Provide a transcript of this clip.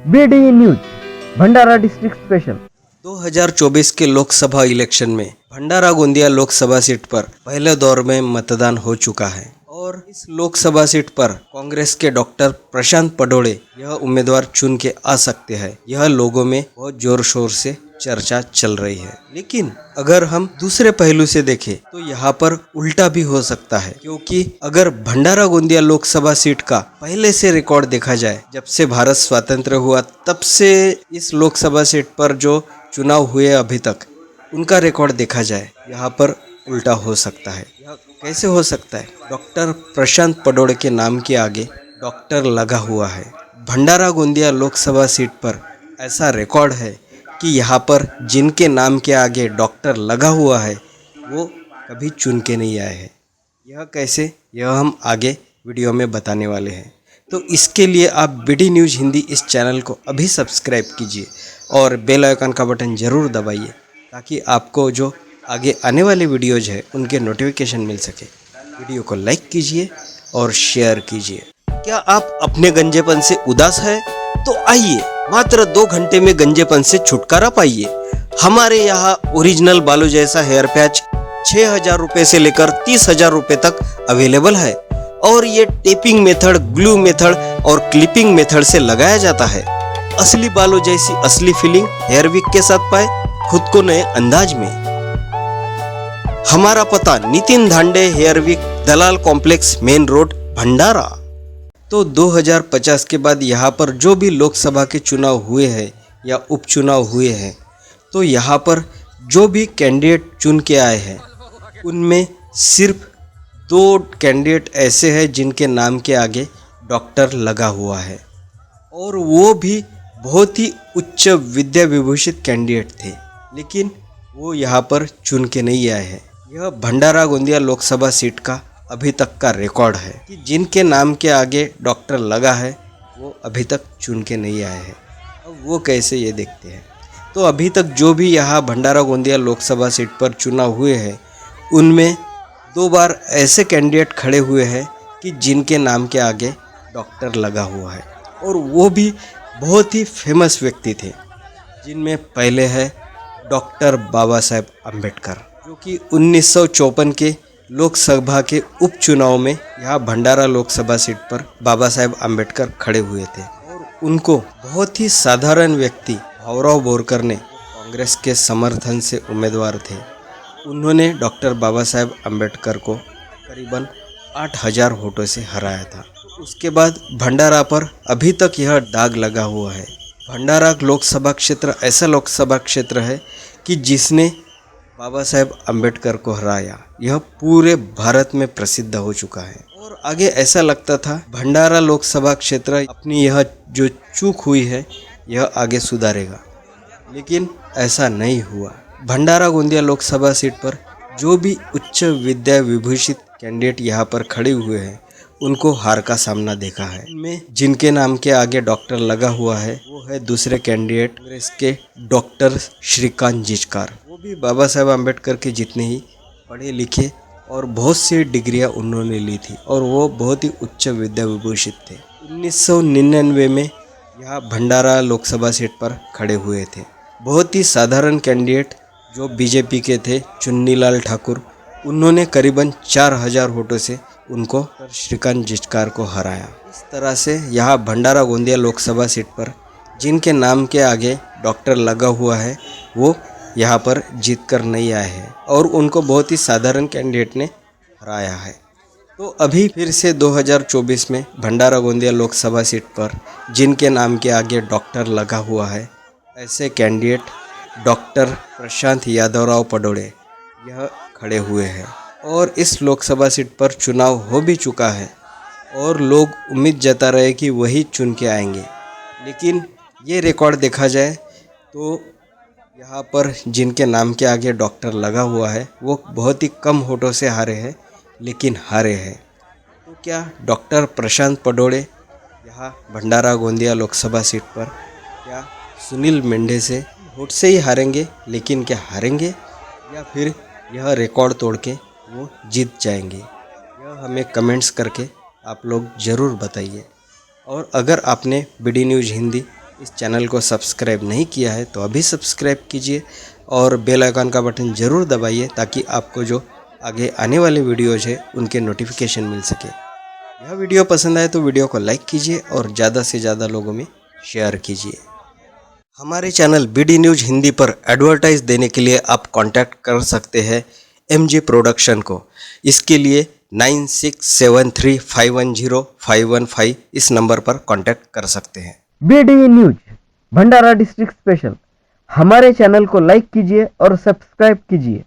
BD news भंडारा district special. 2024 के Lok Sabha election में भंडारा Gondia Lok Sabha seat पर पहले दौर में मतदान हो चुका है और इस लोकसभा सीट पर कांग्रेस के डॉक्टर प्रशांत पडोले यह उम्मीदवार चुन के आ सकते हैं। यह लोगों में बहुत जोर शोर से चर्चा चल रही है। लेकिन अगर हम दूसरे पहलू से देखें तो यहाँ पर उल्टा भी हो सकता है, क्योंकि अगर भंडारा गोंदिया लोकसभा सीट का पहले से रिकॉर्ड देखा जाए, जब से भारत स्वतंत्र हुआ तब से इस लोकसभा सीट पर जो चुनाव हुए अभी तक, उनका रिकॉर्ड देखा जाए, यहाँ पर उल्टा हो सकता है। यह कैसे हो सकता है? डॉक्टर प्रशांत पडोले के नाम के आगे डॉक्टर लगा हुआ है। भंडारा गोंदिया लोकसभा सीट पर ऐसा रिकॉर्ड है कि यहाँ पर जिनके नाम के आगे डॉक्टर लगा हुआ है वो कभी चुन के नहीं आए हैं। यह कैसे, यह हम आगे वीडियो में बताने वाले हैं। तो इसके लिए आप बीडी न्यूज़ हिंदी इस चैनल को अभी सब्सक्राइब कीजिए और बेल आइकन का बटन ज़रूर दबाइए, ताकि आपको जो आगे आने वाले वीडियोज़ है उनके नोटिफिकेशन मिल सके। वीडियो को लाइक कीजिए और शेयर कीजिए। क्या आप अपने गंजेपन से उदास है? तो आइए, मात्र 2 घंटे में गंजेपन से छुटकारा पाइए। हमारे यहाँ ओरिजिनल बालों जैसा हेयर पैच 6,000 रुपये से लेकर 30,000 रुपये तक अवेलेबल है और ये टेपिंग मेथड, ग्लू मेथड और क्लिपिंग मेथड से लगाया जाता है। असली बालों जैसी असली फीलिंग हेयर विक के साथ पाए खुद को नए अंदाज में। हमारा पता नितिन धांडे हेयर विक, दलाल कॉम्प्लेक्स, मेन रोड, भंडारा। तो 2050 के बाद यहाँ पर जो भी लोकसभा के चुनाव हुए हैं या उपचुनाव हुए हैं, तो यहाँ पर जो भी कैंडिडेट चुन के आए हैं उनमें सिर्फ 2 कैंडिडेट ऐसे हैं जिनके नाम के आगे डॉक्टर लगा हुआ है, और वो भी बहुत ही उच्च विद्या विभूषित कैंडिडेट थे, लेकिन वो यहाँ पर चुन के नहीं आए हैं। यह भंडारा गोंदिया लोकसभा सीट का अभी तक का रिकॉर्ड है कि जिनके नाम के आगे डॉक्टर लगा है वो अभी तक चुन के नहीं आए हैं। अब वो कैसे, ये देखते हैं। तो अभी तक जो भी यहाँ भंडारा गोंदिया लोकसभा सीट पर चुनाव हुए हैं उनमें 2 बार ऐसे कैंडिडेट खड़े हुए हैं कि जिनके नाम के आगे डॉक्टर लगा हुआ है, और वो भी बहुत ही फेमस व्यक्ति थे, जिनमें पहले है डॉक्टर बाबा साहेब अम्बेडकर, जो कि 1954 के लोकसभा के उपचुनाव में यहाँ भंडारा लोकसभा सीट पर बाबा साहेब अम्बेडकर खड़े हुए थे, और उनको बहुत ही साधारण व्यक्ति भावराव बोरकर ने कांग्रेस के समर्थन से उम्मीदवार थे। उन्होंने डॉक्टर बाबा साहेब अम्बेडकर को करीबन 8,000 वोटों से हराया था। उसके बाद भंडारा पर अभी तक यह दाग लगा हुआ है। भंडारा लोकसभा क्षेत्र ऐसा लोकसभा क्षेत्र है कि जिसने बाबा साहेब अम्बेडकर को हराया, यह पूरे भारत में प्रसिद्ध हो चुका है। और आगे ऐसा लगता था भंडारा लोकसभा क्षेत्र अपनी यह जो चूक हुई है यह आगे सुधारेगा, लेकिन ऐसा नहीं हुआ। भंडारा गोंदिया लोकसभा सीट पर जो भी उच्च विद्या विभूषित कैंडिडेट यहाँ पर खड़े हुए हैं उनको हार का सामना देखा है। इनमें जिनके नाम के आगे डॉक्टर लगा हुआ है वो है दूसरे कैंडिडेट कांग्रेस के डॉक्टर श्रीकांत जिचकार। वो भी बाबा साहेब अम्बेडकर के जितने ही पढ़े लिखे और बहुत सी डिग्रियां उन्होंने ली थी, और वो बहुत ही उच्च विद्या विभूषित थे। 1999 में यहाँ भंडारा लोकसभा सीट पर खड़े हुए थे। बहुत ही साधारण कैंडिडेट जो बीजेपी के थे, चुन्नीलाल ठाकुर, उन्होंने करीबन 4,000 वोटों से उनको श्रीकांत जिचकार को हराया। इस तरह से यहाँ भंडारा गोंदिया लोकसभा सीट पर जिनके नाम के आगे डॉक्टर लगा हुआ है वो यहाँ पर जीत कर नहीं आए हैं, और उनको बहुत ही साधारण कैंडिडेट ने हराया है। तो अभी फिर से 2024 में भंडारा गोंदिया लोकसभा सीट पर जिनके नाम के आगे डॉक्टर लगा हुआ है, ऐसे कैंडिडेट डॉक्टर प्रशांत यादवराव पडोले यह खड़े हुए हैं, और इस लोकसभा सीट पर चुनाव हो भी चुका है और लोग उम्मीद जता रहे कि वही चुन के आएंगे। लेकिन ये रिकॉर्ड देखा जाए तो यहाँ पर जिनके नाम के आगे डॉक्टर लगा हुआ है वो बहुत ही कम वोटों से हारे हैं, लेकिन हारे हैं। तो क्या डॉक्टर प्रशांत पडोले यहाँ भंडारा गोंदिया लोकसभा सीट पर क्या सुनील मेंढे से वोट से ही हारेंगे? लेकिन क्या हारेंगे, या फिर यह रिकॉर्ड तोड़ के वो जीत जाएंगे? यह हमें कमेंट्स करके आप लोग ज़रूर बताइए। और अगर आपने बीडी न्यूज़ हिंदी इस चैनल को सब्सक्राइब नहीं किया है तो अभी सब्सक्राइब कीजिए और बेल आइकन का बटन ज़रूर दबाइए ताकि आपको जो आगे आने वाले वीडियोज़ है उनके नोटिफिकेशन मिल सके। यह वीडियो पसंद आए तो वीडियो को लाइक कीजिए और ज़्यादा से ज़्यादा लोगों में शेयर कीजिए। हमारे चैनल BD न्यूज़ हिंदी पर एडवर्टाइज देने के लिए आप कांटेक्ट कर सकते हैं MJ प्रोडक्शन को। इसके लिए 9673510515 इस नंबर पर कांटेक्ट कर सकते हैं। BD न्यूज भंडारा डिस्ट्रिक्ट स्पेशल। हमारे चैनल को लाइक कीजिए और सब्सक्राइब कीजिए।